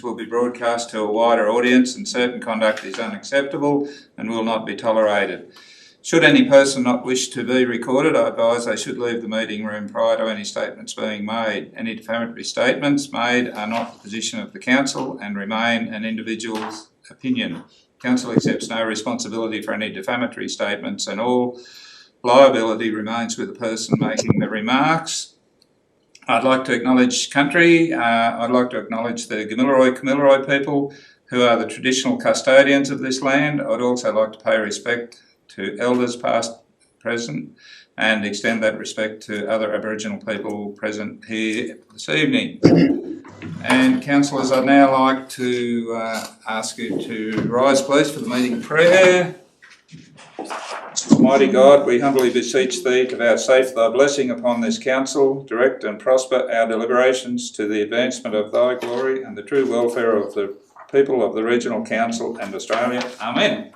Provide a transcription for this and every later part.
will be broadcast to a wider audience, and certain conduct is unacceptable and will not be tolerated. Should any person not wish to be recorded, I advise they should leave the meeting room prior to any statements being made. Any defamatory statements made are not the position of the Council and remain an individual's opinion. Council accepts no responsibility for any defamatory statements, and all liability remains with the person making the remarks. I'd like to acknowledge country. I'd like to acknowledge the Kamilaroi people who are the traditional custodians of this land. I'd also like to pay respect to elders past, present, and extend that respect to other Aboriginal people present here this evening. And councillors, I'd now like to ask you to rise please for the meeting prayer. Almighty God, we humbly beseech Thee to vouchsafe Thy blessing upon this council, direct and prosper our deliberations to the advancement of Thy glory and the true welfare of the people of the Regional Council and Australia. Amen.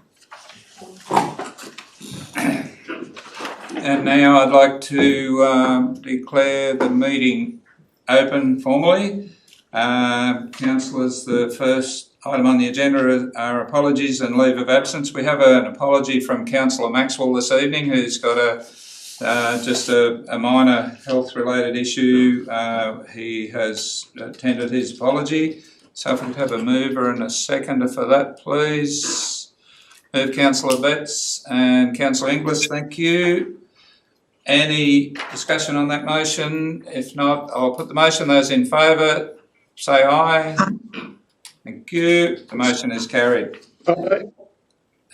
And now I'd like to declare the meeting open formally. Councillors, the first item on the agenda are apologies and leave of absence. We have an apology from Councillor Maxwell this evening, who's got just a minor health-related issue. He has tendered his apology. So if we could have a mover and a seconder for that, please. Move Councillor Betts and Councillor Inglis, thank you. Any discussion on that motion? If not, I'll put the motion. Those in favour, say aye. Thank you. The motion is carried.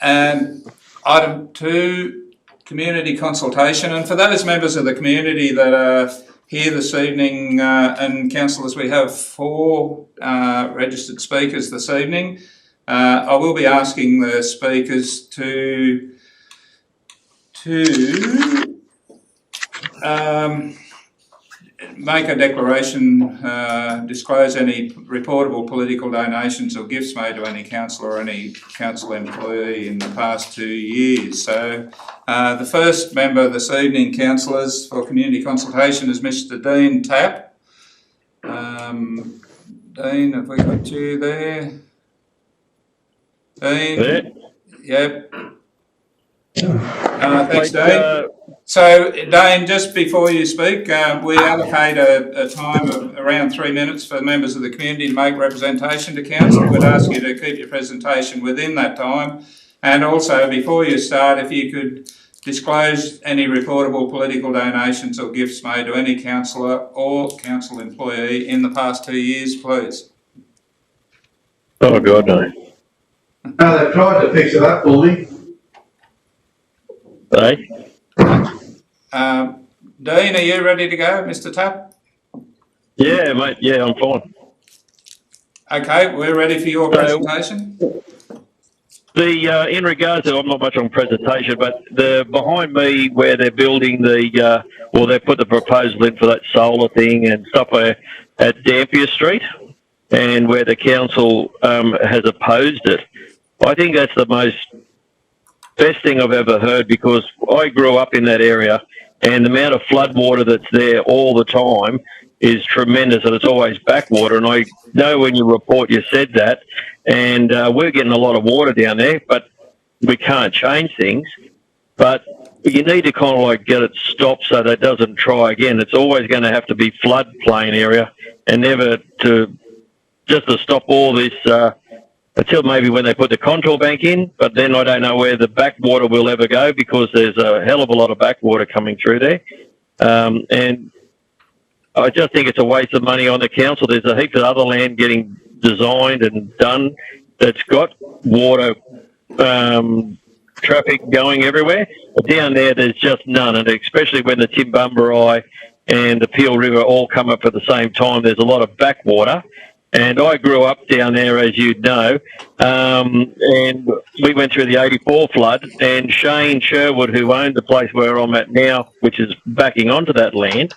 And item 2, community consultation. And for those members of the community that are here this evening, and councillors, we have 4 registered speakers this evening. I will be asking the speakers to make a declaration, disclose any reportable political donations or gifts made to any councillor or any council employee in the past 2 years. So the first member this evening, councillors, for community consultation is Mr. Dean Tapp. Dean, have we got you there? Dean? There. Yep. Thanks, Dean. So, Dane, just before you speak, we allocate a time of around 3 minutes for members of the community to make representation to council. We'd ask you to keep your presentation within that time. And also, before you start, if you could disclose any reportable political donations or gifts made to any councillor or council employee in the past 2 years, please. Oh, God, no. They've tried to fix it up for me. Hey? Dean, are you ready to go, Mr. Tapp? Yeah, mate. Yeah, I'm fine. Okay, we're ready for your presentation. In regards to, I'm not much on presentation, but the behind me where they're building the, well, they put the proposal in for that solar thing and stuff at Dampier Street, and where the council has opposed it. I think that's the best thing I've ever heard, because I grew up in that area and the amount of flood water that's there all the time is tremendous, and it's always backwater. And I know when you report you said that, and we're getting a lot of water down there, but we can't change things. But you need to kind of like get it stopped so that it doesn't try again. It's always going to have to be floodplain area, and never to stop all this until maybe when they put the contour bank in, but then I don't know where the backwater will ever go, because there's a hell of a lot of backwater coming through there. And I just think it's a waste of money on the council. There's a heap of other land getting designed and done that's got water traffic going everywhere. But down there's just none, and especially when the Timbumberai and the Peel River all come up at the same time, there's a lot of backwater. And I grew up down there, as you'd know, and we went through the 84 flood, and Shane Sherwood, who owned the place where I'm at now, which is backing onto that land,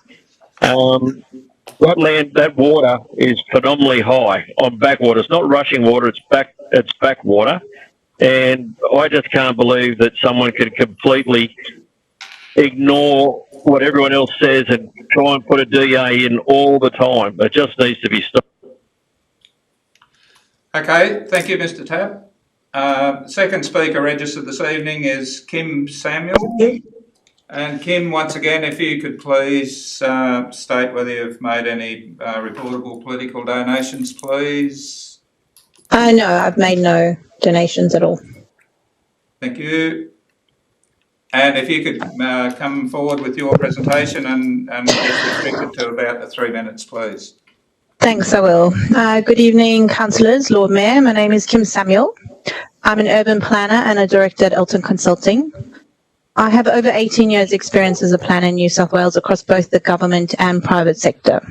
that water is phenomenally high on backwater. It's not rushing water, it's backwater. And I just can't believe that someone could completely ignore what everyone else says and try and put a DA in all the time. It just needs to be stopped. Okay, thank you, Mr. Tapp. Second speaker registered this evening is Kim Samuel. And Kim, once again, if you could please state whether you've made any reportable political donations, please. No, I've made no donations at all. Thank you. And if you could come forward with your presentation and just restrict it to about the 3 minutes, please. Thanks, I will. Good evening, councillors, Lord Mayor. My name is Kim Samuel. I'm an urban planner and a director at Elton Consulting. I have over 18 years' experience as a planner in New South Wales across both the government and private sector.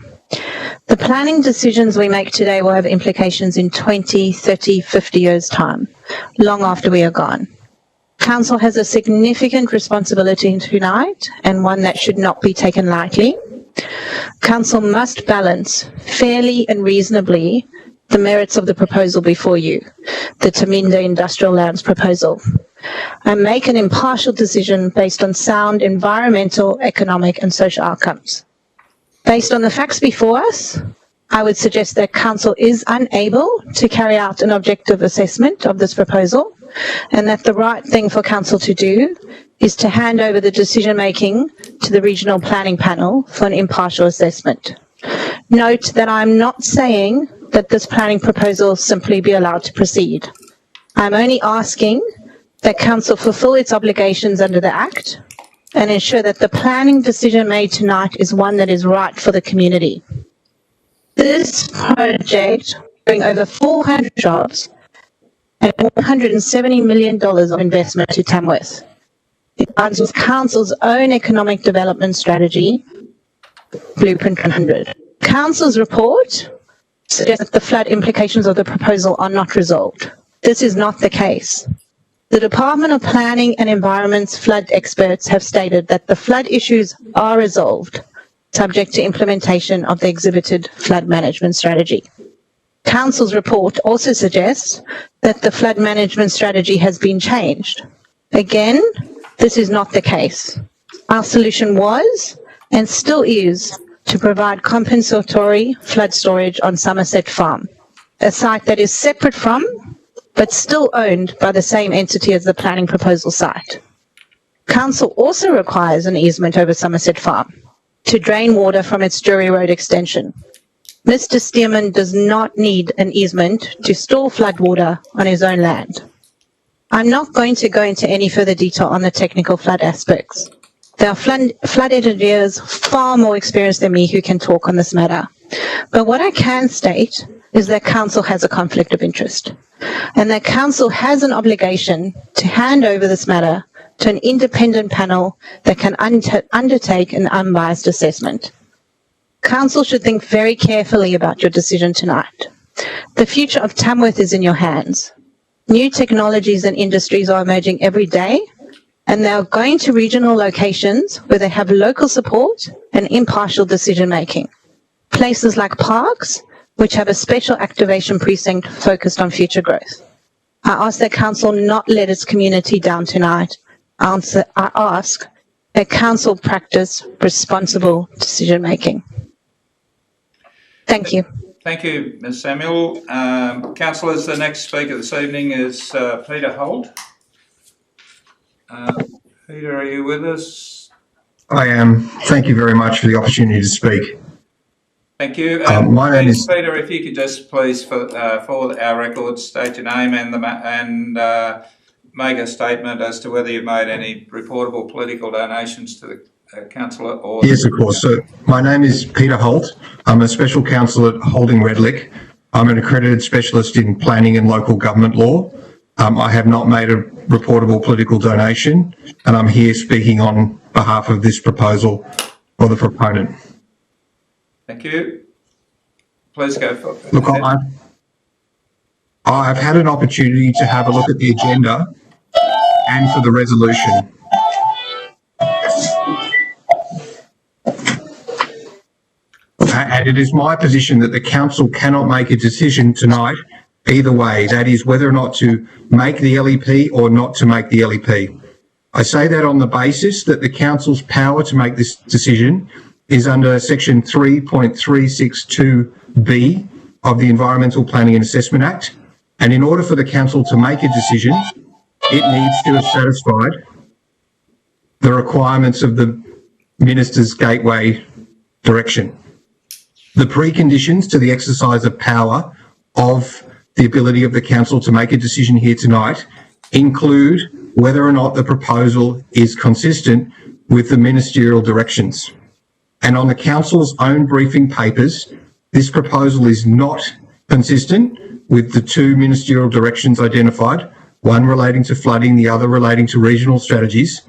The planning decisions we make today will have implications in 20, 30, 50 years' time, long after we are gone. Council has a significant responsibility tonight, and one that should not be taken lightly. Council must balance fairly and reasonably the merits of the proposal before you, the Taminda Industrial Lands proposal, and make an impartial decision based on sound environmental, economic and social outcomes. Based on the facts before us, I would suggest that Council is unable to carry out an objective assessment of this proposal, and that the right thing for Council to do is to hand over the decision-making to the Regional Planning Panel for an impartial assessment. Note that I'm not saying that this planning proposal simply be allowed to proceed. I'm only asking that Council fulfil its obligations under the Act and ensure that the planning decision made tonight is one that is right for the community. This project will bring over 400 jobs and $170 million of investment to Tamworth. It aligns with Council's own economic development strategy, Blueprint 100. Council's report suggests that the flood implications of the proposal are not resolved. This is not the case. The Department of Planning and Environment's flood experts have stated that the flood issues are resolved, subject to implementation of the exhibited flood management strategy. Council's report also suggests that the flood management strategy has been changed. Again, this is not the case. Our solution was, and still is, to provide compensatory flood storage on Somerset Farm, a site that is separate from, but still owned by the same entity as the planning proposal site. Council also requires an easement over Somerset Farm to drain water from its Drury Road extension. Mr. Stearman does not need an easement to store floodwater on his own land. I'm not going to go into any further detail on the technical flood aspects. There are flood engineers far more experienced than me who can talk on this matter. But what I can state is that Council has a conflict of interest, and that Council has an obligation to hand over this matter to an independent panel that can undertake an unbiased assessment. Council should think very carefully about your decision tonight. The future of Tamworth is in your hands. New technologies and industries are emerging every day, and they are going to regional locations where they have local support and impartial decision-making. Places like parks, which have a special activation precinct focused on future growth. I ask that Council not let its community down tonight. I ask that Council practice responsible decision-making. Thank you. Thank you, Ms. Samuel. Councillors, the next speaker this evening is Peter Holt. Peter, are you with us? I am. Thank you very much for the opportunity to speak. Thank you. My name is Peter. If you could just please, for our records, state your name and make a statement as to whether you've made any reportable political donations to the councillor or... Yes, of course. So my name is Peter Holt. I'm a special counsellor at Holding Redlick. I'm an accredited specialist in planning and local government law. I have not made a reportable political donation, and I'm here speaking on behalf of this proposal for the proponent. Thank you. Please go for it. Look, I've had an opportunity to have a look at the agenda and for the resolution. And it is my position that the council cannot make a decision tonight either way, that is whether or not to make the LEP or not to make the LEP. I say that on the basis that the council's power to make this decision is under section 3.362B of the Environmental Planning and Assessment Act, And in order for the council to make a decision, it needs to have satisfied the requirements of the Minister's Gateway Direction. The preconditions to the exercise of power of the ability of the council to make a decision here tonight include whether or not the proposal is consistent with the ministerial directions. And on the council's own briefing papers, this proposal is not consistent with the two ministerial directions identified, one relating to flooding, the other relating to regional strategies.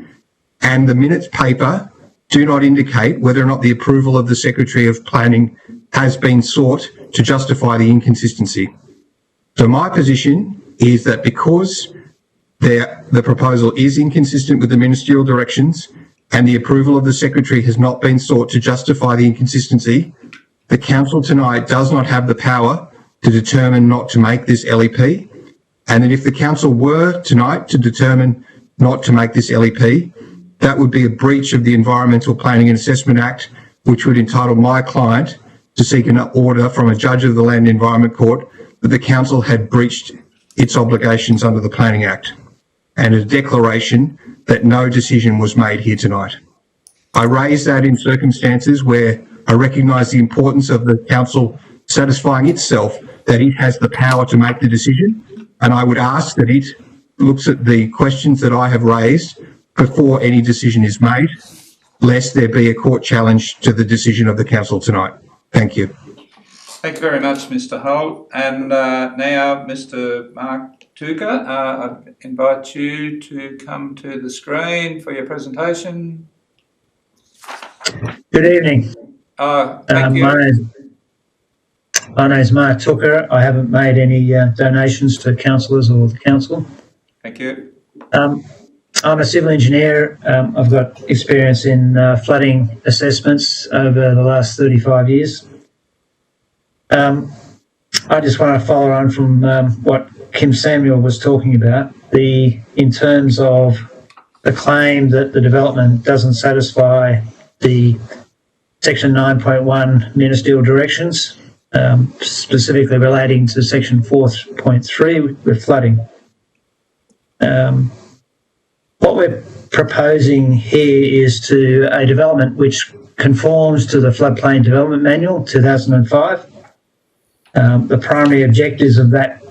And the minutes paper do not indicate whether or not the approval of the Secretary of Planning has been sought to justify the inconsistency. So my position is that because the proposal is inconsistent with the ministerial directions and the approval of the Secretary has not been sought to justify the inconsistency, the council tonight does not have the power to determine not to make this LEP. And that if the council were tonight to determine not to make this LEP, that would be a breach of the Environmental Planning and Assessment Act, which would entitle my client to seek an order from a judge of the Land Environment Court that the council had breached its obligations under the Planning Act, and a declaration that no decision was made here tonight. I raise that in circumstances where I recognise the importance of the council satisfying itself that it has the power to make the decision, and I would ask that it looks at the questions that I have raised before any decision is made, lest there be a court challenge to the decision of the council tonight. Thank you. Thank you very much, Mr. Holt. And now, Mr. Mark Tucker, I invite you to come to the screen for your presentation. Good evening. Thank you. My name is Mark Tucker. I haven't made any donations to councillors or the council. Thank you. I'm a civil engineer. I've got experience in flooding assessments over the last 35 years. I just want to follow on from what Kim Samuel was talking about, in terms of the claim that the development doesn't satisfy the Section 9.1 ministerial directions, specifically relating to Section 4.3 with flooding. What we're proposing here is to a development which conforms to the Floodplain Development Manual 2005. The primary objectives of that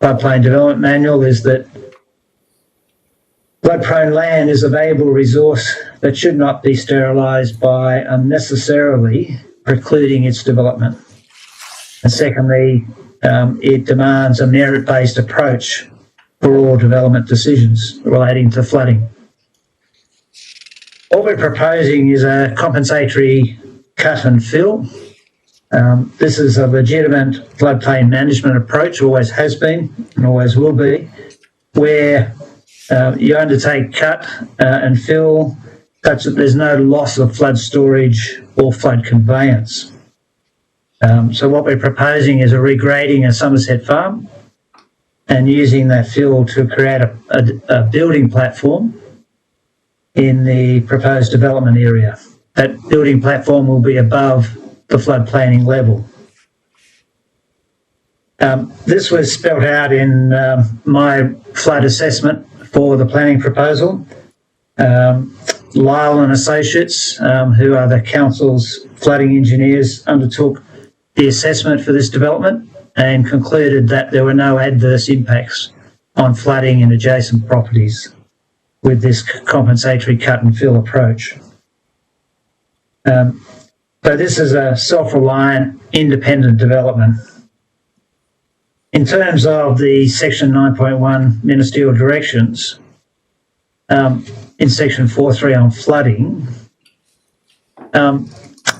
Floodplain Development Manual is that flood-prone land is a valuable resource that should not be sterilised by unnecessarily precluding its development. And secondly, it demands a merit-based approach for all development decisions relating to flooding. What we're proposing is a compensatory cut and fill. This is a legitimate floodplain management approach, always has been and always will be, where you undertake cut and fill such that there's no loss of flood storage or flood conveyance. So what we're proposing is a regrading of Somerset Farm and using that fill to create a building platform in the proposed development area. That building platform will be above the flood planning level. This was spelled out in my flood assessment for the planning proposal. Lyle and Associates, who are the council's flooding engineers, undertook the assessment for this development and concluded that there were no adverse impacts on flooding in adjacent properties with this compensatory cut and fill approach. So this is a self-reliant, independent development. In terms of the Section 9.1 ministerial directions, in Section 4.3 on flooding,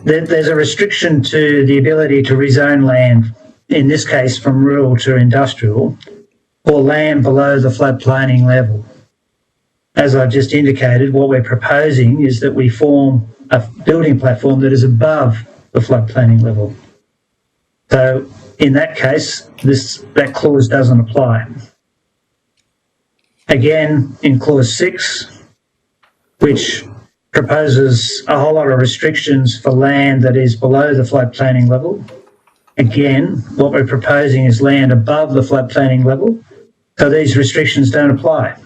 there's a restriction to the ability to rezone land, in this case from rural to industrial, or land below the flood planning level. As I've just indicated, what we're proposing is that we form a building platform that is above the flood planning level. So in that case, that clause doesn't apply. Again, in clause 6, which proposes a whole lot of restrictions for land that is below the flood planning level, again, what we're proposing is land above the floodplain level, so these restrictions don't apply.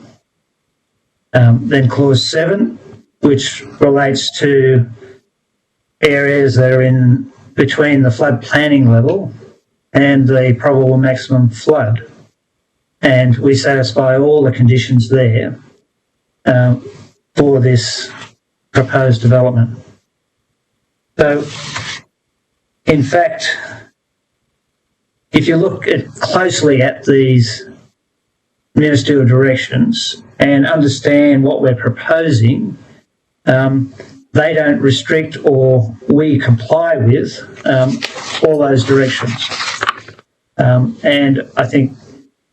Then clause 7, which relates to areas that are in between the flood planning level and the probable maximum flood. And we satisfy all the conditions there for this proposed development. So, in fact, if you look closely at these ministerial directions and understand what we're proposing, they don't restrict or we comply with all those directions. And I think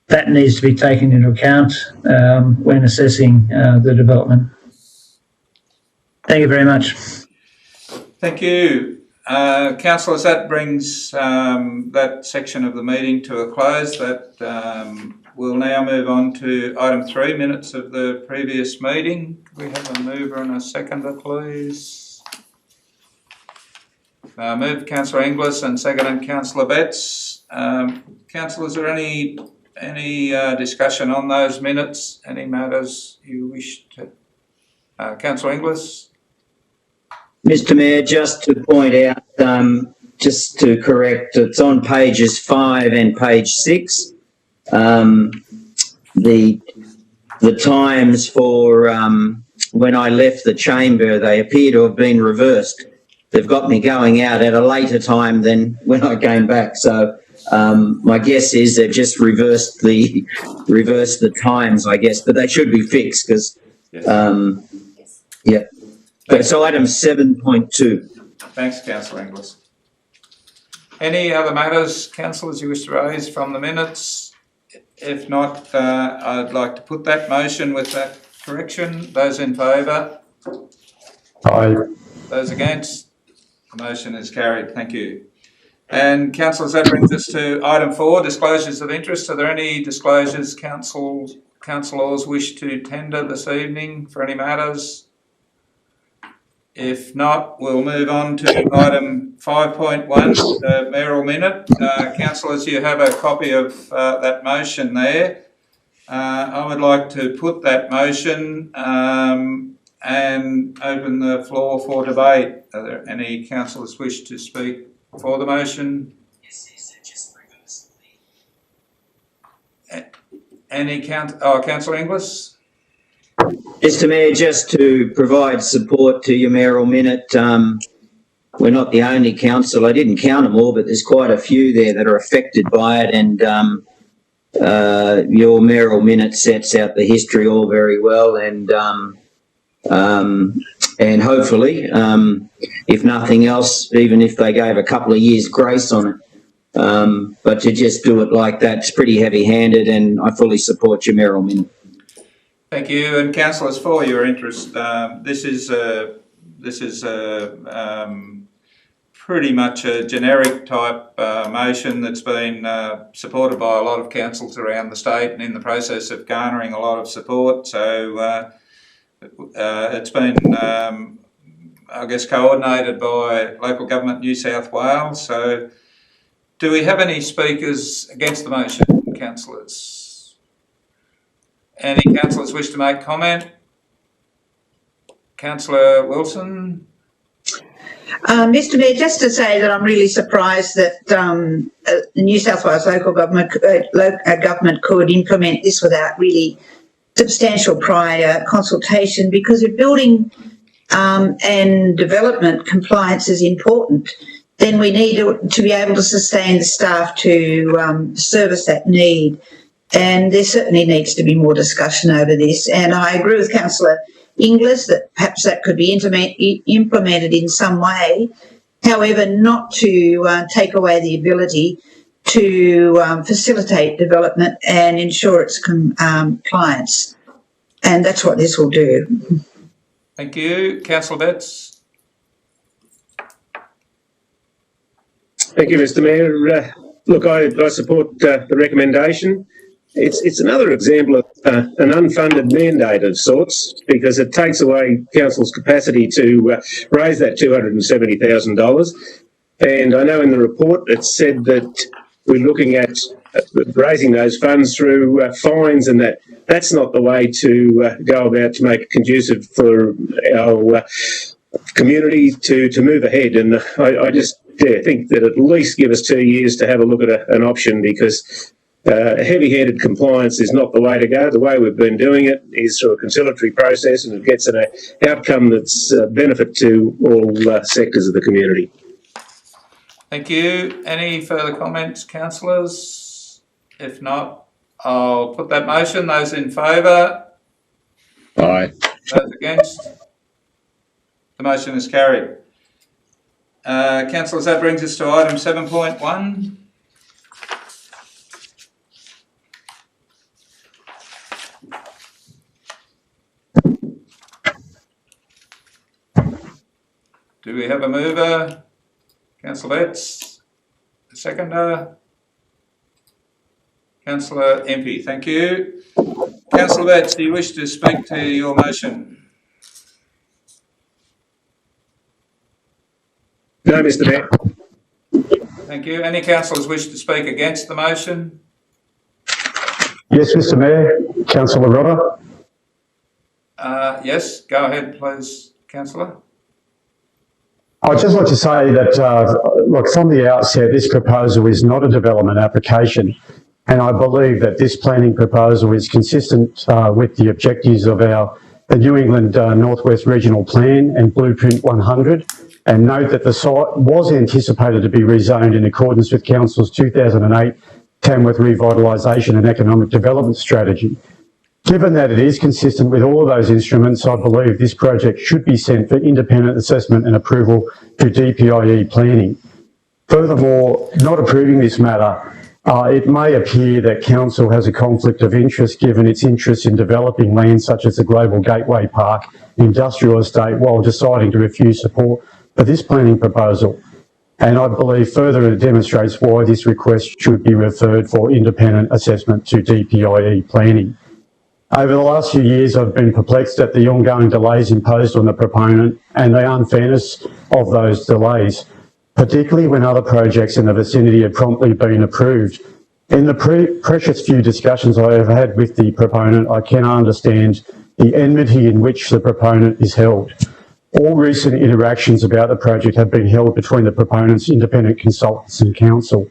that needs to be taken into account when assessing the development. Thank you very much. Thank you. Councillors, that brings that section of the meeting to a close. We'll now move on to item 3, minutes of the previous meeting. Can we have a mover and a seconder, please? Moved Councillor Inglis and seconded Councillor Betts. Councillor, is there any discussion on those minutes? Any matters you wish to? Councillor Inglis? Mr Mayor, just to point out, just to correct, it's on pages 5 and page 6. The times for when I left the chamber, they appear to have been reversed. They've got me going out at a later time than when I came back. So my guess is they've just reversed the times, I guess, but they should be fixed because, yeah. So item 7.2. Thanks, Councillor Inglis. Any other matters, councillors, you wish to raise from the minutes? If not, I'd like to put that motion with that correction. Those in favour? Aye. Those against? The motion is carried. Thank you. And councillors, that brings us to item 4, disclosures of interest. Are there any disclosures councillors wish to tender this evening for any matters? If not, we'll move on to item 5.1, the mayoral minute. Councillors, you have a copy of that motion there. I would like to put that motion and open the floor for debate. Are there any councillors wish to speak for the motion? Any Councillor Inglis? Mr Mayor, just to provide support to your mayoral minute, we're not the only council. I didn't count them all, but there's quite a few there that are affected by it, and your mayoral minute sets out the history all very well, and hopefully, if nothing else, even if they gave a couple of years grace on it, but to just do it like that, it's pretty heavy-handed, and I fully support your mayoral minute. Thank you, and councillors, for your interest. This is pretty much a generic type motion that's been supported by a lot of councils around the state and in the process of garnering a lot of support. So it's been, I guess, coordinated by Local Government New South Wales. So do we have any speakers against the motion, councillors? Any councillors wish to make comment? Councillor Wilson? Mr Mayor, just to say that I'm really surprised that the New South Wales local government could implement this without really substantial prior consultation, because if building and development compliance is important, then we need to be able to sustain the staff to service that need. And there certainly needs to be more discussion over this. And I agree with Councillor Inglis that perhaps that could be implemented in some way, however, not to take away the ability to facilitate development and ensure its compliance. And that's what this will do. Thank you. Councillor Betts? Thank you, Mr Mayor. Look, I support the recommendation. It's another example of an unfunded mandate of sorts, because it takes away council's capacity to raise that $270,000. And I know in the report it said that we're looking at raising those funds through fines, and that's not the way to go about to make it conducive for our community to move ahead. And I just think that at least give us 2 years to have a look at an option, because heavy-handed compliance is not the way to go. The way we've been doing it is through a conciliatory process, and it gets an outcome that's a benefit to all sectors of the community. Thank you. Any further comments, councillors? If not, I'll put that motion. Those in favour? Aye. Those against? The motion is carried. Councillors, that brings us to item 7.1. Do we have a mover? Councillor Betts, a seconder. Councillor Empey, thank you. Councillor Betts, do you wish to speak to your motion? No, Mr. Mayor. Thank you. Any councillors wish to speak against the motion? Yes, Mr. Mayor. Councillor Rodda. Yes, go ahead, please, councillor. I'd just like to say that, look, from the outset, this proposal is not a development application, and I believe that this planning proposal is consistent with the objectives of the New England Northwest Regional Plan and Blueprint 100, and note that the site was anticipated to be rezoned in accordance with Council's 2008 Tamworth Revitalisation and Economic Development Strategy. Given that it is consistent with all of those instruments, I believe this project should be sent for independent assessment and approval to DPIE planning. Furthermore, not approving this matter, it may appear that Council has a conflict of interest given its interest in developing land such as the Global Gateway Park industrial estate while deciding to refuse support for this planning proposal. And I believe further it demonstrates why this request should be referred for independent assessment to DPIE planning. Over the last few years, I've been perplexed at the ongoing delays imposed on the proponent and the unfairness of those delays, particularly when other projects in the vicinity have promptly been approved. In the precious few discussions I have had with the proponent, I cannot understand the enmity in which the proponent is held. All recent interactions about the project have been held between the proponent's independent consultants and council.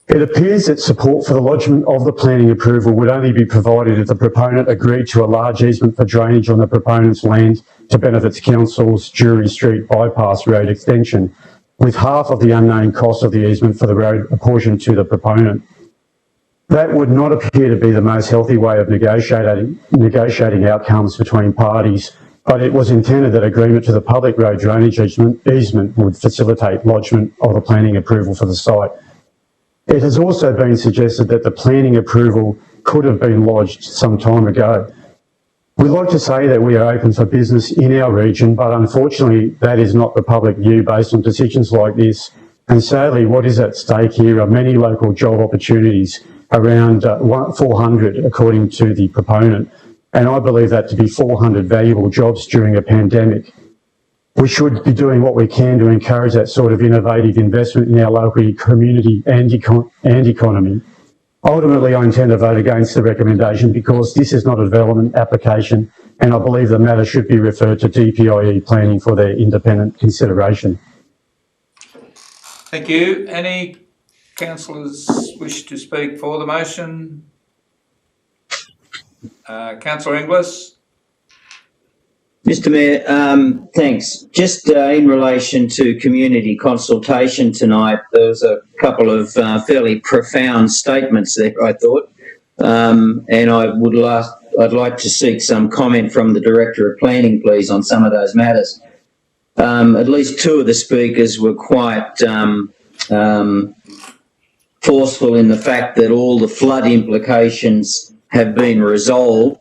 It appears that support for the lodgement of the planning approval would only be provided if the proponent agreed to a large easement for drainage on the proponent's land to benefit Council's Jury Street bypass road extension, with half of the unknown cost of the easement for the road apportioned to the proponent. That would not appear to be the most healthy way of negotiating outcomes between parties, but it was intended that agreement to the public road drainage easement would facilitate lodgement of the planning approval for the site. It has also been suggested that the planning approval could have been lodged some time ago. We like to say that we are open for business in our region, but unfortunately that is not the public view based on decisions like this. And sadly, what is at stake here are many local job opportunities, around 400 according to the proponent. And I believe that to be 400 valuable jobs during a pandemic. We should be doing what we can to encourage that sort of innovative investment in our local community and economy. Ultimately, I intend to vote against the recommendation because this is not a development application, and I believe the matter should be referred to DPIE planning for their independent consideration. Thank you. Any councillors wish to speak for the motion? Councillor Inglis. Mr. Mayor, thanks. Just in relation to community consultation tonight, there was a couple of fairly profound statements there, I thought, and I'd like to seek some comment from the Director of Planning, please, on some of those matters. At least two of the speakers were quite forceful in the fact that all the flood implications have been resolved.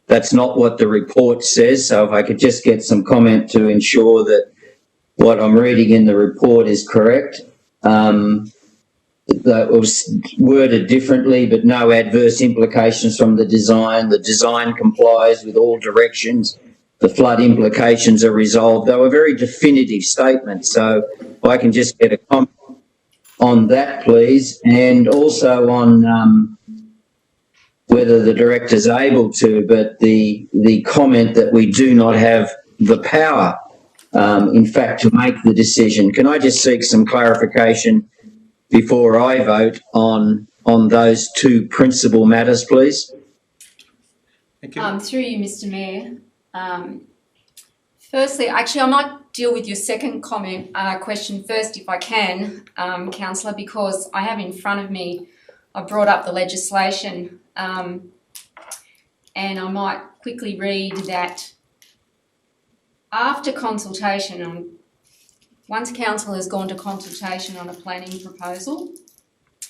That's not what the report says, so if I could just get some comment to ensure that what I'm reading in the report is correct. That was worded differently, but no adverse implications from the design. The design complies with all directions. The flood implications are resolved. They were very definitive statements, so if I can just get a comment on that, please, and also on whether the director's able to, but the comment that we do not have the power, in fact, to make the decision. Can I just seek some clarification before I vote on those two principal matters, please? Thank you. Through you, Mr. Mayor. Firstly, actually, I might deal with your second question first, if I can, Councillor, because I have in front of me, I brought up the legislation, and I might quickly read that after consultation, once council has gone to consultation on a planning proposal,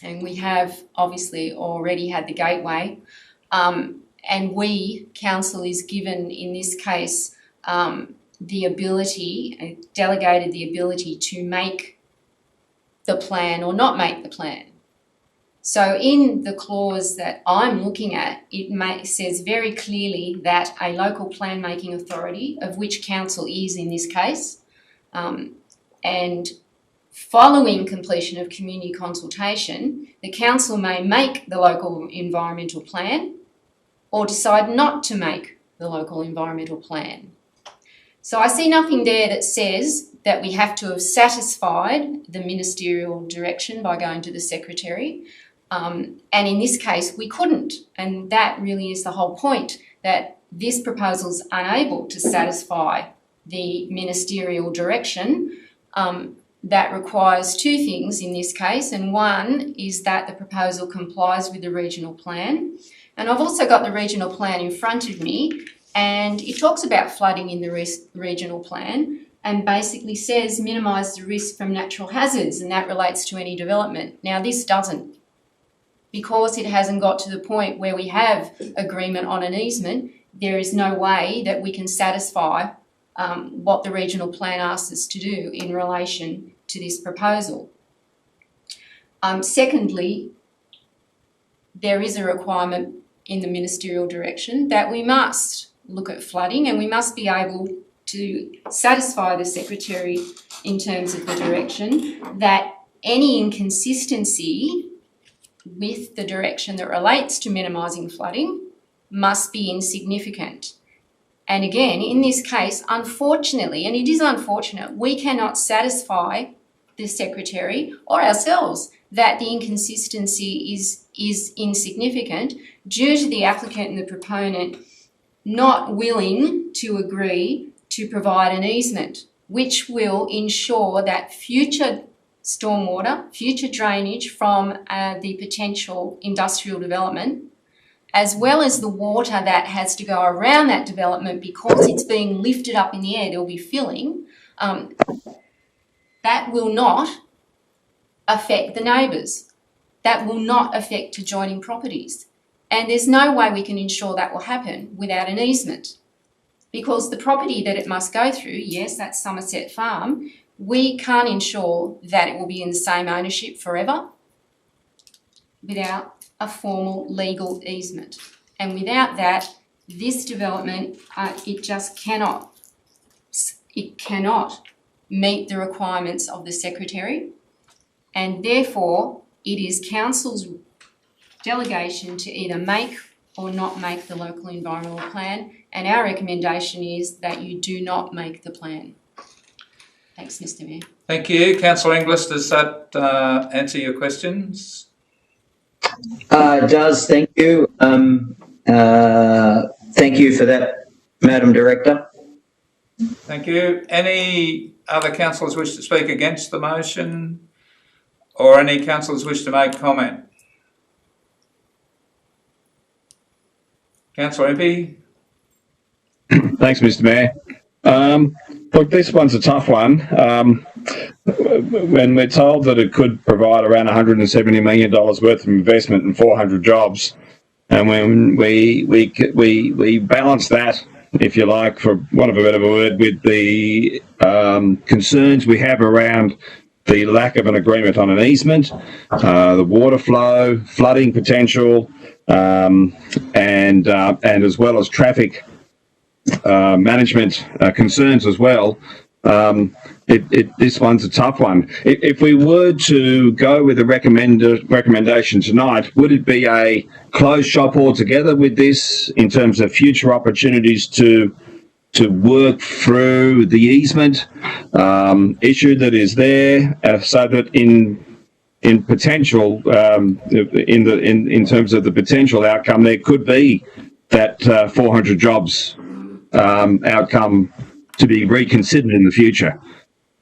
and we have obviously already had the gateway, and we, council, is given in this case the ability, delegated the ability to make the plan or not make the plan. So in the clause that I'm looking at, it says very clearly that a local plan making authority, of which council is in this case, and following completion of community consultation, the council may make the local environmental plan or decide not to make the local environmental plan. So I see nothing there that says that we have to have satisfied the ministerial direction by going to the secretary. And in this case, we couldn't. And that really is the whole point, that this proposal is unable to satisfy the ministerial direction. That requires two things in this case. And one is that the proposal complies with the regional plan. And I've also got the regional plan in front of me, and it talks about flooding in the regional plan and basically says minimise the risk from natural hazards, and that relates to any development. Now, this doesn't. Because it hasn't got to the point where we have agreement on an easement, there is no way that we can satisfy what the regional plan asks us to do in relation to this proposal. Secondly, there is a requirement in the ministerial direction that we must look at flooding, and we must be able to satisfy the secretary in terms of the direction that any inconsistency with the direction that relates to minimising flooding must be insignificant. And again, in this case, unfortunately, and it is unfortunate, we cannot satisfy the secretary or ourselves that the inconsistency is insignificant due to the applicant and the proponent not willing to agree to provide an easement, which will ensure that future stormwater, future drainage from the potential industrial development, as well as the water that has to go around that development because it's being lifted up in the air, there'll be filling, that will not affect the neighbours. That will not affect adjoining properties. And there's no way we can ensure that will happen without an easement, because the property that it must go through, yes, that's Somerset Farm, we can't ensure that it will be in the same ownership forever without a formal legal easement. And without that, this development, it just cannot meet the requirements of the secretary, and therefore it is council's delegation to either make or not make the local environmental plan, and our recommendation is that you do not make the plan. Thanks, Mr. Mayor. Thank you. Councillor Inglis, does that answer your questions? It does, thank you. Thank you for that, Madam Director. Thank you. Any other councillors wish to speak against the motion, or any councillors wish to make comment? Councillor Impey. Thanks, Mr. Mayor. Look, this one's a tough one. When we're told that it could provide around $170 million worth of investment and 400 jobs, and when we balance that, if you like, for want of a better word, with the concerns we have around the lack of an agreement on an easement, the water flow, flooding potential, and as well as traffic management concerns as well, This one's a tough one. If we were to go with a recommendation tonight, would it be a closed shop altogether with this in terms of future opportunities to work through the easement issue that is there, so that in potential in terms of the potential outcome, there could be that 400 jobs outcome to be reconsidered in the future?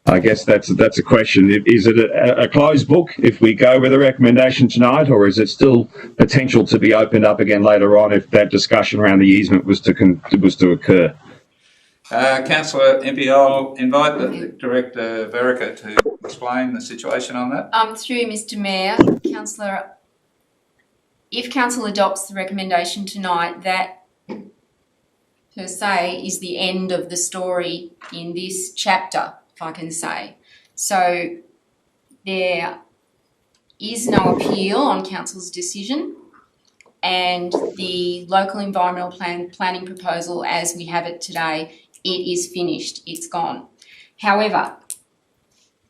I guess that's a question. Is it a closed book if we go with a recommendation tonight, or is it still potential to be opened up again later on if that discussion around the easement was to occur? Councillor Impey, I'll invite the Director Verica to explain the situation on that. Through Mr. Mayor, Councillor, if Council adopts the recommendation tonight, that per se is the end of the story in this chapter, if I can say. So there is no appeal on Council's decision, and the local environmental planning proposal as we have it today, it is finished, it's gone. However,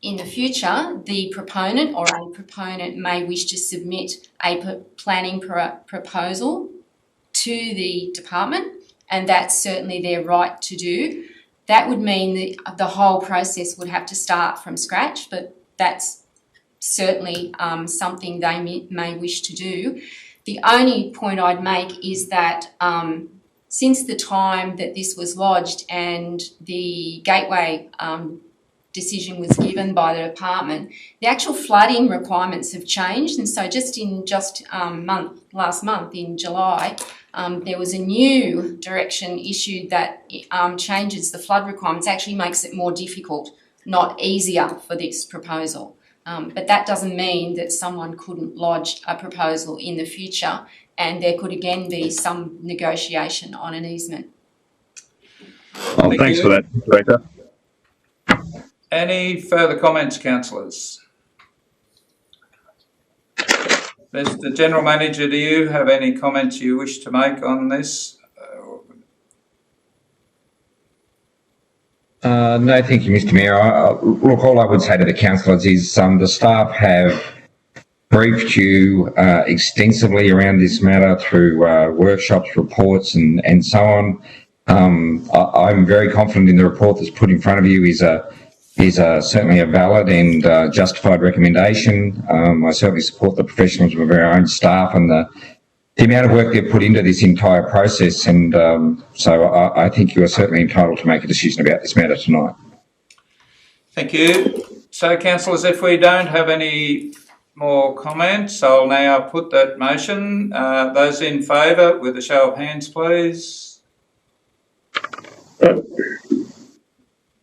in the future, the proponent or a proponent may wish to submit a planning proposal to the department, and that's certainly their right to do. That would mean that the whole process would have to start from scratch, but that's certainly something they may wish to do. The only point I'd make is that since the time that this was lodged and the gateway decision was given by the department, the actual flooding requirements have changed, and so last month in July, there was a new direction issued that changes the flood requirements, actually makes it more difficult, not easier for this proposal. But that doesn't mean that someone couldn't lodge a proposal in the future, and there could again be some negotiation on an easement. Well, thanks for that, Director. Any further comments, councillors? Mr. General Manager, do you have any comments you wish to make on this? No, thank you, Mr. Mayor. Look, all I would say to the councillors is the staff have briefed you extensively around this matter through workshops, reports, and so on. I'm very confident in the report that's put in front of you is certainly a valid and justified recommendation. I certainly support the professionalism of our own staff and the amount of work they've put into this entire process, and so I think you are certainly entitled to make a decision about this matter tonight. Thank you. So, councillors, if we don't have any more comments, I'll now put that motion. Those in favour, with a show of hands, please.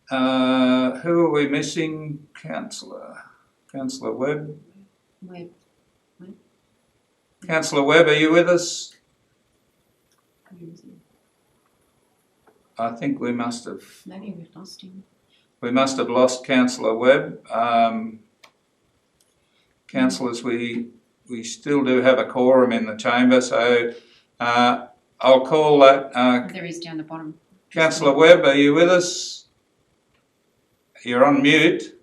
Who are we missing? Councillor Webb? Councillor Webb, are you with us? I think we must have... Maybe we've lost him. We must have lost Councillor Webb. Councillors, we still do have a quorum in the chamber, so I'll call that... there is down the bottom. Councillor Webb, are you with us? You're on mute.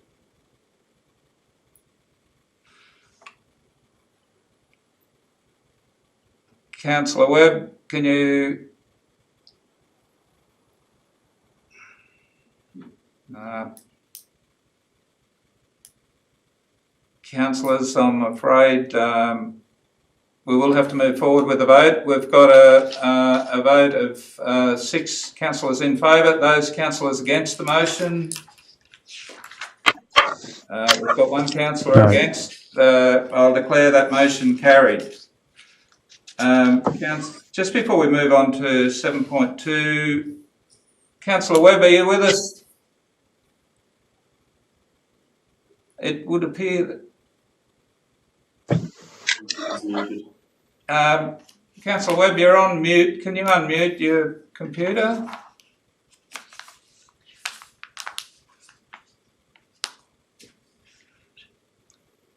Councillor Webb, can you... Councillors, I'm afraid we will have to move forward with the vote. We've got a vote of 6 councillors in favour. Those councillors against the motion? We've got 1 councillor against. I'll declare that motion carried. Just before we move on to 7.2, Councillor Webb, are you with us? It would appear that... Councillor Webb, you're on mute. Can you unmute your computer?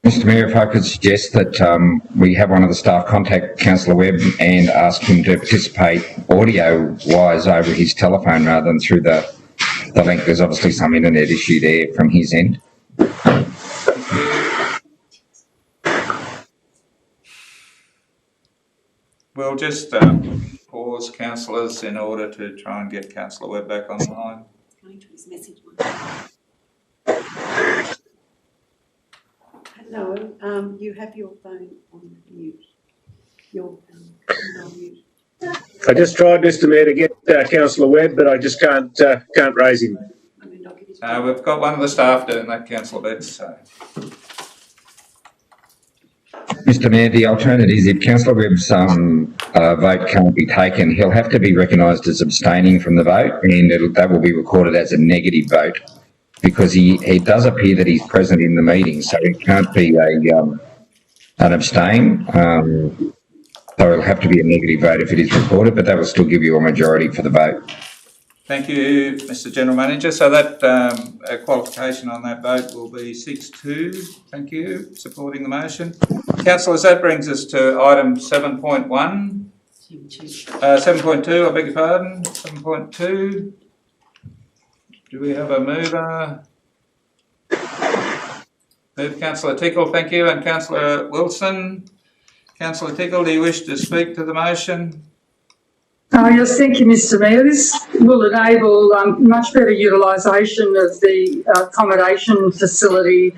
Mr. Mayor, if I could suggest that we have one of the staff contact Councillor Webb and ask him to participate audio-wise over his telephone rather than through the the link. There's obviously some internet issue there from his end. We'll just pause, councillors, in order to try and get Councillor Webb back online. Hello, you have your phone on mute. Your on mute. I just tried, Mr Mayor, to get Councillor Webb, but I just can't raise him. We've got one of the staff doing that, Councillor Betts. So. Mr Mayor, the alternative is if Councillor Webb's vote can't be taken, he'll have to be recognised as abstaining from the vote, and that will be recorded as a negative vote because it does appear that he's present in the meeting, so it can't be an abstain. So it'll have to be a negative vote if it is recorded, but that will still give you a majority for the vote. Thank you, Mr General Manager. So that qualification on that vote will be 6-2. Thank you. Supporting the motion. Councillors, that brings us to item 7.1. 7.2, I beg your pardon. 7.2. Do we have a mover? Move Councillor Tickle, thank you, and Councillor Wilson. Councillor Tickle, do you wish to speak to the motion? Yes, thank you, Mr Mayor. This will enable much better utilisation of the accommodation facility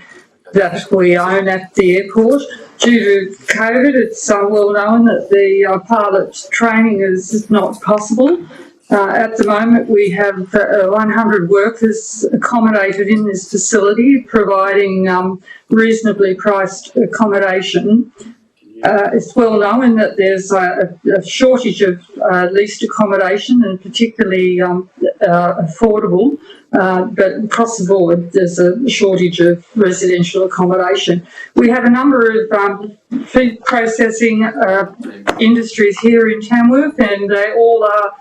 that we own at the airport. Due to COVID, it's well known that the pilot training is not possible. At the moment, we have 100 workers accommodated in this facility, providing reasonably priced accommodation. It's well known that there's a shortage of leased accommodation, and particularly affordable, but across the board there's a shortage of residential accommodation. We have a number of food processing industries here in Tamworth, and they all are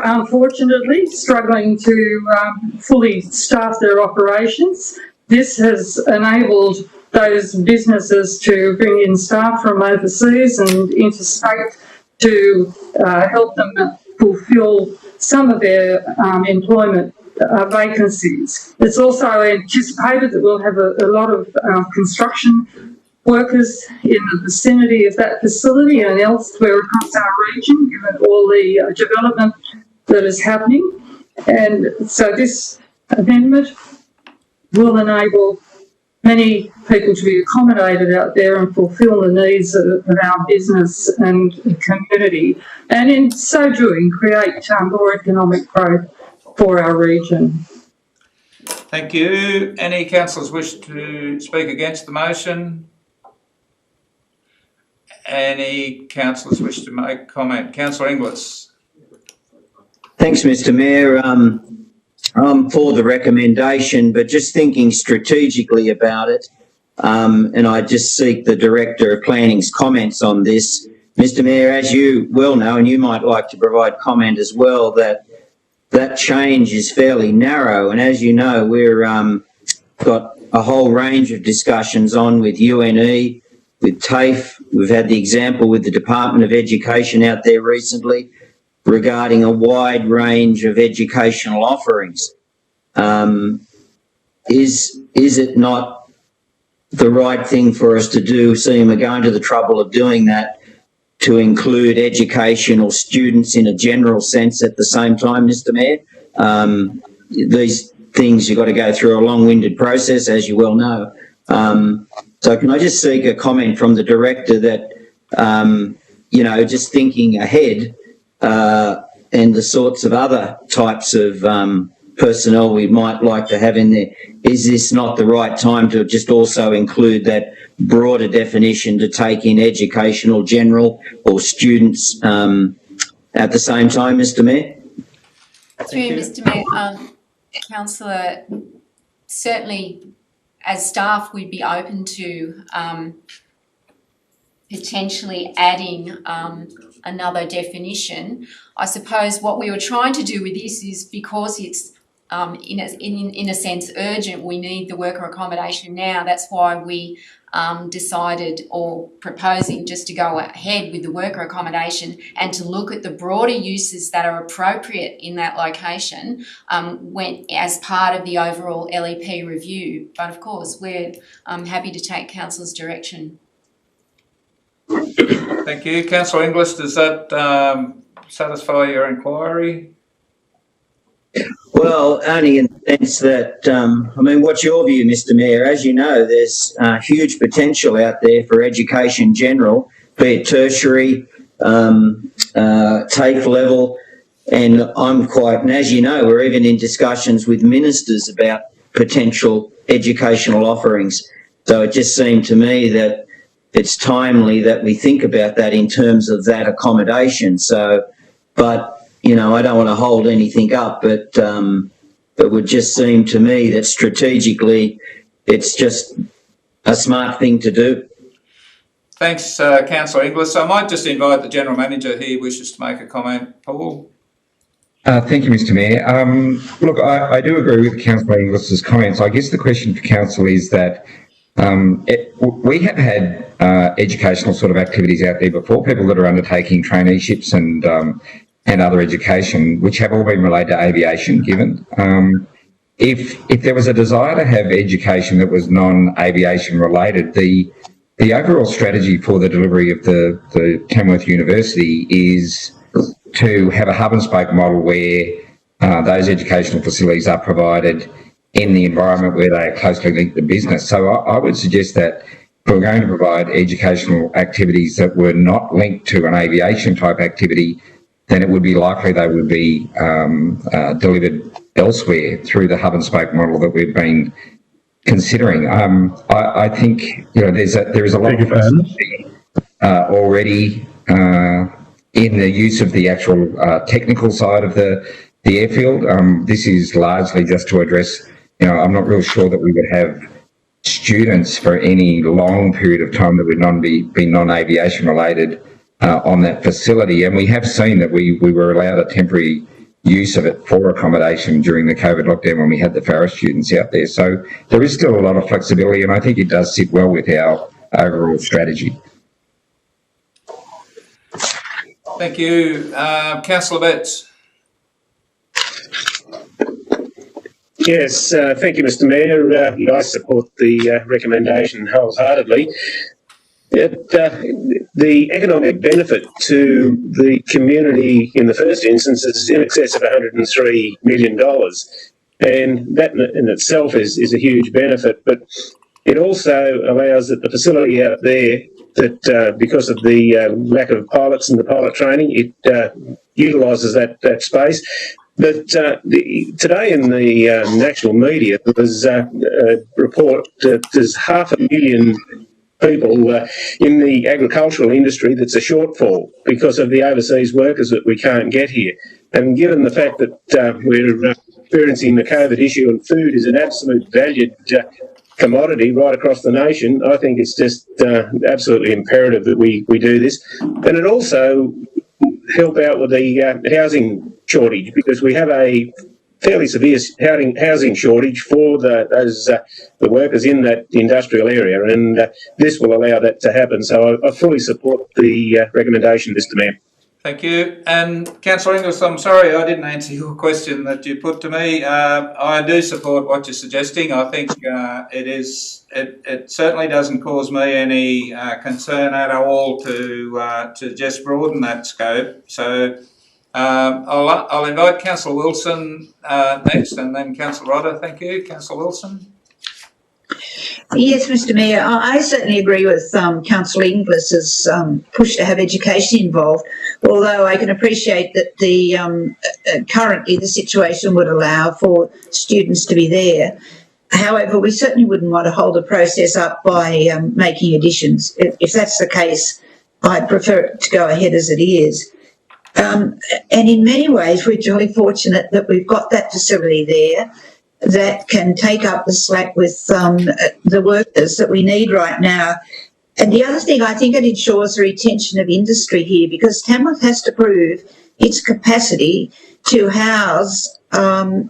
unfortunately struggling to fully staff their operations. This has enabled those businesses to bring in staff from overseas and interstate to help them fulfil some of their employment vacancies. It's also anticipated that we'll have a lot of construction workers in the vicinity of that facility and elsewhere across our region, given all the development that is happening. And so this amendment will enable many people to be accommodated out there and fulfil the needs of our business and community, and in so doing create more economic growth for our region. Thank you. Any councillors wish to speak against the motion? Any councillors wish to make comment? Councillor Inglis. Thanks, Mr Mayor. I'm for the recommendation, but just thinking strategically about it, and I just seek the Director of Planning's comments on this. Mr Mayor, as you well know, and you might like to provide comment as well, that change is fairly narrow, and as you know, we're got a whole range of discussions on with UNE, with TAFE. We've had the example with the Department of Education out there recently, regarding a wide range of educational offerings. Is it not the right thing for us to do, seeing we're going to the trouble of doing that, to include educational students in a general sense at the same time, Mr Mayor? These things you've got to go through a long-winded process, as you well know. So can I just seek a comment from the Director that, you know, just thinking ahead, and the sorts of other types of personnel we might like to have in there, is this not the right time to just also include that broader definition to take in educational general or students at the same time, Mr Mayor? Through you, Mr Mayor, Councillor, certainly as staff we'd be open to potentially adding another definition. I suppose what we were trying to do with this is, because it's in a sense urgent, we need the worker accommodation now. That's why we decided or proposing just to go ahead with the worker accommodation and to look at the broader uses that are appropriate in that location went as part of the overall LEP review. But of course, we're happy to take Council's direction. Thank you. Councillor Inglis, does that satisfy your inquiry? Well, only in the sense that, I mean, what's your view, Mr Mayor? As you know, there's huge potential out there for education general, be it tertiary, TAFE level, and and as you know, we're even in discussions with ministers about potential educational offerings. So it just seemed to me that it's timely that we think about that in terms of that accommodation. So, but you know, I don't want to hold anything up, but it would just seem to me that strategically it's just a smart thing to do. Thanks, Councillor Inglis. I might just invite the General Manager here who wishes to make a comment. Paul? Thank you, Mr Mayor. Look, I do agree with Councillor Inglis's comments. I guess the question for Council is that we have had educational sort of activities out there before, people that are undertaking traineeships and other education, which have all been related to aviation given. If there was a desire to have education that was non-aviation related, the overall strategy for the delivery of the Tamworth University is to have a hub and spoke model where those educational facilities are provided in the environment where they are closely linked to business. So I would suggest that if we're going to provide educational activities that were not linked to an aviation type activity, then it would be likely they would be delivered elsewhere through the hub and spoke model that we've been considering. I think there is a lot of flexibility already in the use of the actual technical side of the airfield. This is largely just to address. I'm not real sure that we would have students for any long period of time that would be non-aviation related on that facility, and we have seen that we were allowed a temporary use of it for accommodation during the COVID lockdown when we had the Farris students out there. So there is still a lot of flexibility, and I think it does sit well with our overall strategy. Thank you. Councillor Betts. Yes, thank you, Mr Mayor. I support the recommendation wholeheartedly. The economic benefit to the community in the first instance is in excess of $103 million, and that in itself is a huge benefit. But it also allows that the facility out there, that because of the lack of pilots and the pilot training, it utilises that space. But today in the national media, there was a report that there's 500,000 people in the agricultural industry that's a shortfall because of the overseas workers that we can't get here. And given the fact that we're experiencing the COVID issue and food is an absolute valued commodity right across the nation, I think it's just absolutely imperative that we do this. And it also help out with the housing shortage, because we have a fairly severe housing shortage for the workers in that industrial area, and this will allow that to happen. So I fully support the recommendation, Mr Mayor. Thank you. And Councillor Inglis, I'm sorry I didn't answer your question that you put to me. I do support what you're suggesting. I think it certainly doesn't cause me any concern at all to just broaden that scope. So I'll invite Councillor Wilson next, and then Councillor Rodda. Thank you. Councillor Wilson. Yes, Mr Mayor, I certainly agree with Councillor Inglis's push to have education involved, although I can appreciate that currently the situation would allow for students to be there. However, we certainly wouldn't want to hold the process up by making additions. If that's the case, I'd prefer it to go ahead as it is. And in many ways, we're jolly fortunate that we've got that facility there that can take up the slack with the workers that we need right now. And the other thing, I think it ensures the retention of industry here, because Tamworth has to prove its capacity to house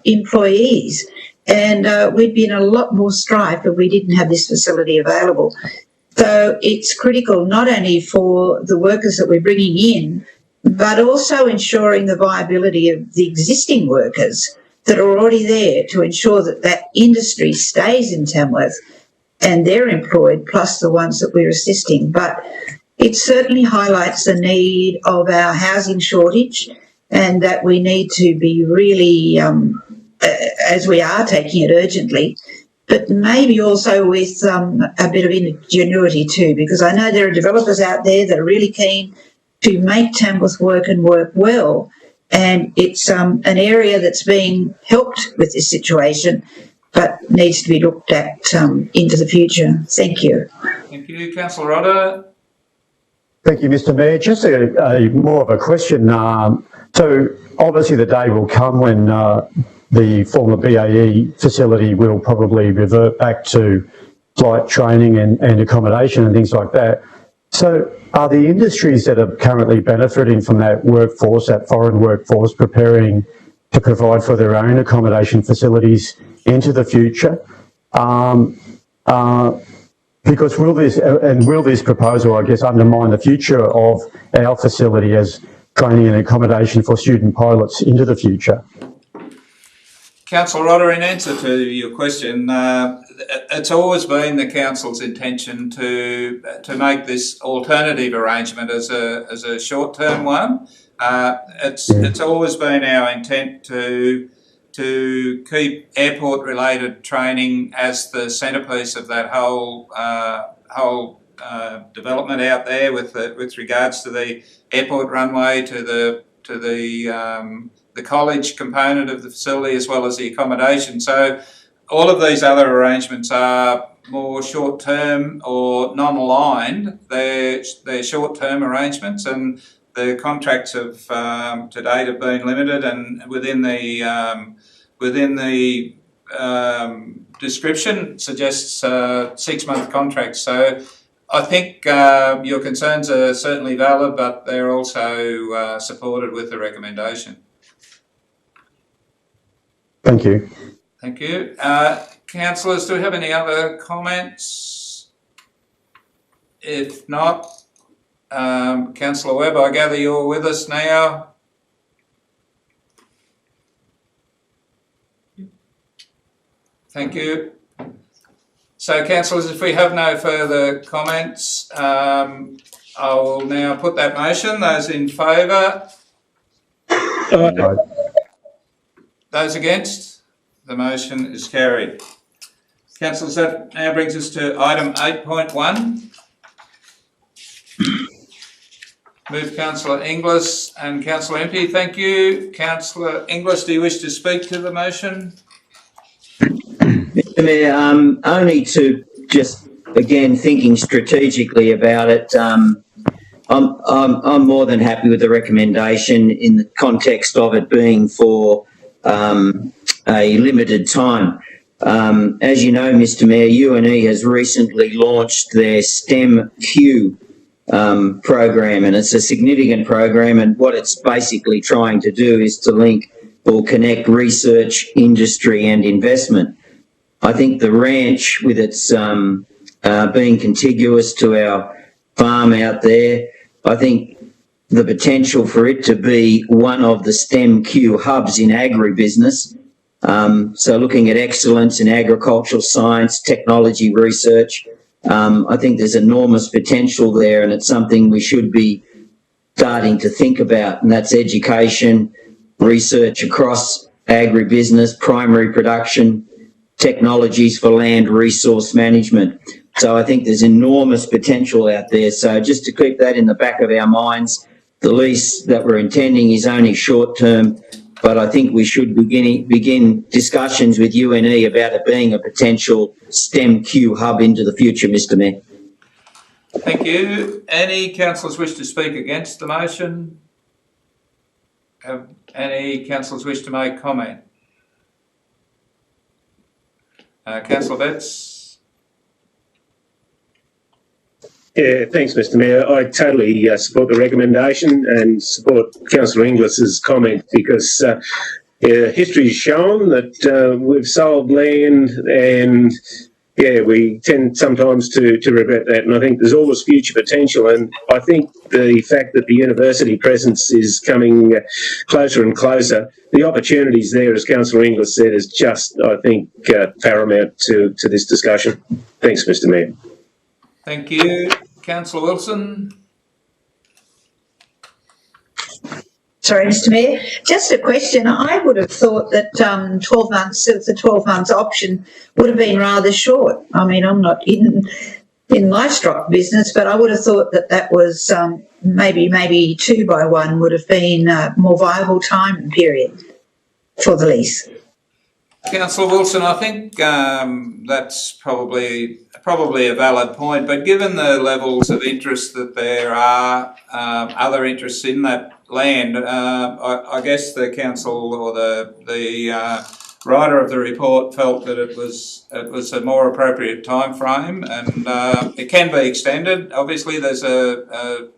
employees. And we'd be in a lot more strife if we didn't have this facility available. So it's critical not only for the workers that we're bringing in, but also ensuring the viability of the existing workers that are already there to ensure that that industry stays in Tamworth and they're employed, plus the ones that we're assisting. But it certainly highlights the need of our housing shortage and that we need to be really, as we are taking it urgently, but maybe also with a bit of ingenuity too, because I know there are developers out there that are really keen to make Tamworth work and work well. And it's an area that's being helped with this situation, but needs to be looked at into the future. Thank you. Thank you. Councillor Rodda. Thank you, Mr Mayor. Just a more of a question. So obviously the day will come when the former BAE facility will probably revert back to flight training and accommodation and things like that. So are the industries that are currently benefiting from that workforce, that foreign workforce, preparing to provide for their own accommodation facilities into the future? Because will this proposal, I guess, undermine the future of our facility as training and accommodation for student pilots into the future? Councillor Rodda, in answer to your question, it's always been the council's intention to make this alternative arrangement as a short-term one. It's always been our intent to keep airport-related training as the centrepiece of that whole development out there, with regards to the airport runway, to the college component of the facility, as well as the accommodation. So all of these other arrangements are more short-term or non-aligned. They're short-term arrangements, and the contracts have to date have been limited and within the description suggests 6-month contracts. So I think your concerns are certainly valid, but they're also supported with the recommendation. Thank you. Thank you. Councillors, do we have any other comments? If not, Councillor Webb, I gather you're with us now. Thank you. So, councillors, if we have no further comments, I will now put that motion. Those in favour? Those against? The motion is carried. Councillors, that now brings us to item 8.1. Move Councillor Inglis and Councillor Empey. Thank you. Councillor Inglis, do you wish to speak to the motion? Mr Mayor, only to just, again, thinking strategically about it, I'm more than happy with the recommendation in the context of it being for a limited time. As you know, Mr Mayor, UNE has recently launched their STEM-Q program, and it's a significant program, and what it's basically trying to do is to link or connect research, industry and investment. I think the ranch, with its being contiguous to our farm out there, I think the potential for it to be one of the STEM-Q hubs in agribusiness. So looking at excellence in agricultural science, technology research, I think there's enormous potential there, and it's something we should be starting to think about, and that's education, research across agribusiness, primary production, technologies for land resource management. So I think there's enormous potential out there. So just to keep that in the back of our minds, the lease that we're intending is only short term, but I think we should begin discussions with UNE about it being a potential STEM-Q hub into the future, Mr Mayor. Thank you. Any councillors wish to speak against the motion? Have any councillors wish to make comment? Councillor Betts. Yeah, thanks, Mr Mayor. I totally support the recommendation and support Councillor Inglis's comment, because history has shown that we've sold land and yeah, we tend sometimes to regret that, and I think there's always future potential. And I think the fact that the university presence is coming closer and closer, the opportunities there, as Councillor Inglis said, is just, I think, paramount to this discussion. Thanks, Mr. Mayor. Thank you. Councillor Wilson. Sorry, Mr. Mayor. Just a question. I would have thought that 12 months, the 12 months option would have been rather short. I mean, I'm not in livestock business, but I would have thought that that was maybe 2 by 1 would have been a more viable time period for the lease. Councillor Wilson, I think that's probably a valid point, but given the levels of interest that there are, other interests in that land, I guess the council or the writer of the report felt that it was a more appropriate time frame, and it can be extended. Obviously, there's a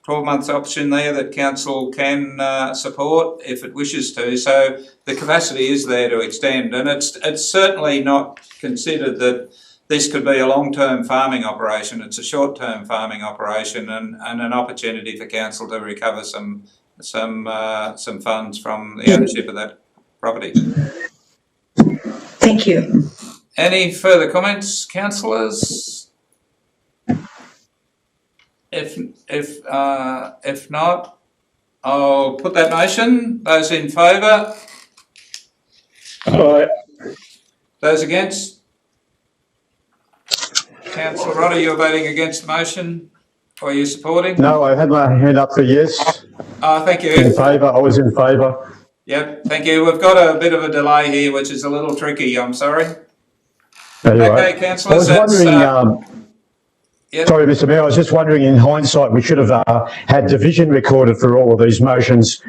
12 months option there that council can support if it wishes to. So the capacity is there to extend, and it's certainly not considered that this could be a long-term farming operation. It's a short-term farming operation, and an opportunity for council to recover some funds from the ownership of that property. Thank you. Any further comments, councillors? If not, I'll put that motion. Those in favour? Aye. Those against? Councillor Rodda, you're voting against the motion, or are you supporting? No, I had my hand up for yes. Thank you. In favour, I was in favour. Yep, thank you. We've got a bit of a delay here, which is a little tricky, I'm sorry. No, you're Okay, right. councillors, I was wondering, yep. Sorry, Mr. Mayor, I was just wondering, in hindsight, we should have had division recorded for all of these motions,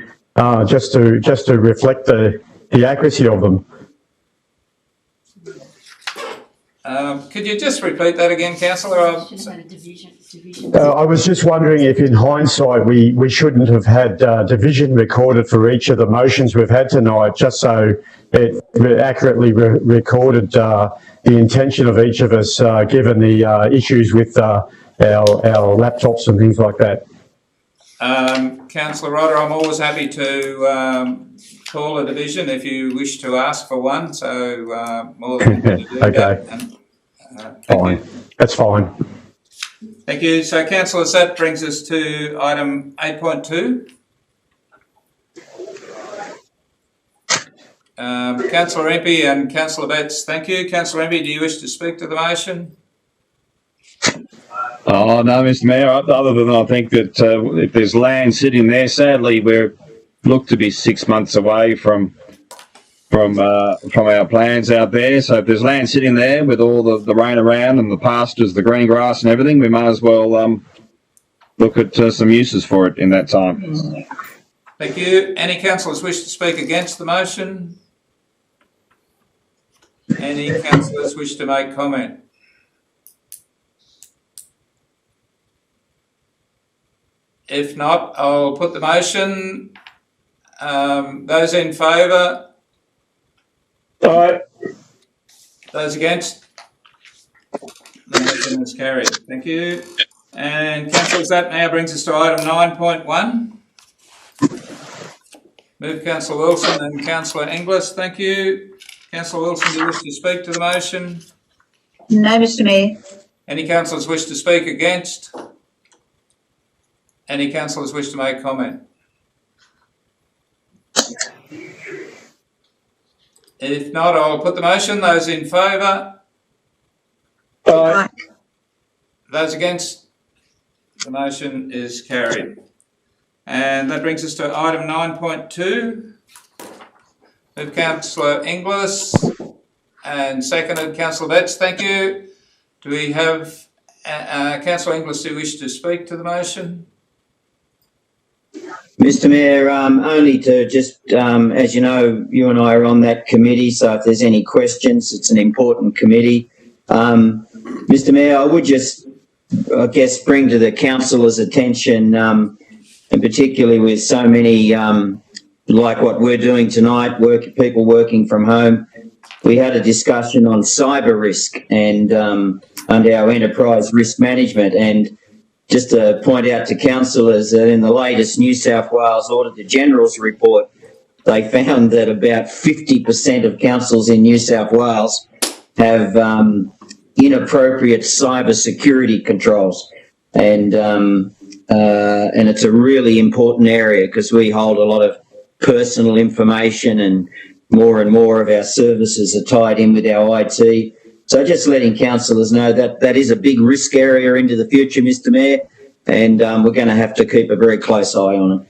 just to reflect the accuracy of them. Could you just repeat that again, councillor? I was just wondering if, in hindsight, we shouldn't have had division recorded for each of the motions we've had tonight, just so it accurately recorded the intention of each of us, given the issues with our laptops and things like that. Councillor Rodda, I'm always happy to call a division if you wish to ask for one, so more than happy to do okay. that. Fine. That's fine. Thank you. So, councillors, that brings us to item 8.2. Councillor Impey and Councillor Betts, thank you. Councillor Impey, do you wish to speak to the motion? Oh, no, Mr. Mayor, other than I think that if there's land sitting there, sadly, we're look to be 6 months away from our plans out there. So if there's land sitting there with all the rain around and the pastures, the green grass and everything, we may as well look at some uses for it in that time. Thank you. Any councillors wish to speak against the motion? Any councillors wish to make comment? If not, I'll put the motion. Those in favour? Aye. Those against? The motion is carried. Thank you. And councillors, that now brings us to item 9.1. Move Councillor Wilson and Councillor Inglis. Thank you. Councillor Wilson, do you wish to speak to the motion? No, Mr. Mayor. Any councillors wish to speak against? Any councillors wish to make comment? If not, I'll put the motion. Those in favour? Aye. Those against? The motion is carried. And that brings us to item 9.2. Move Councillor Inglis and seconded Councillor Betts. Thank you. Do we have Councillor Inglis who wish to speak to the motion? Mr. Mayor, only to just, as you know, you and I are on that committee, so if there's any questions, it's an important committee. Mr. Mayor, I would just, I guess, bring to the councillors' attention, and particularly with so many, like what we're doing tonight, people working from home, we had a discussion on cyber risk and under our enterprise risk management. And just to point out to councillors that in the latest New South Wales Auditor General's report, they found that about 50% of councils in New South Wales have inappropriate cyber security controls. And it's a really important area because we hold a lot of personal information and more of our services are tied in with our IT. So just letting councillors know that that is a big risk area into the future, Mr Mayor, and we're going to have to keep a very close eye on it.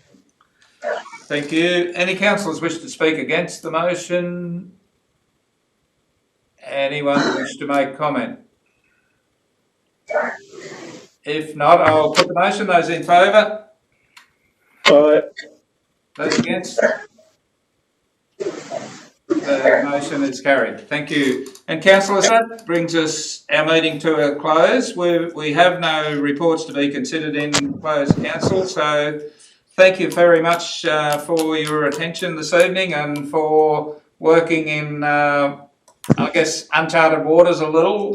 Thank you. Any councillors wish to speak against the motion? Anyone wish to make comment? If not, I'll put the motion. Those in favour? Aye. Those against? The motion is carried. Thank you. And councillors, that brings our meeting to a close. We have no reports to be considered in closed council, so thank you very much for your attention this evening and for working in, I guess, uncharted waters a little.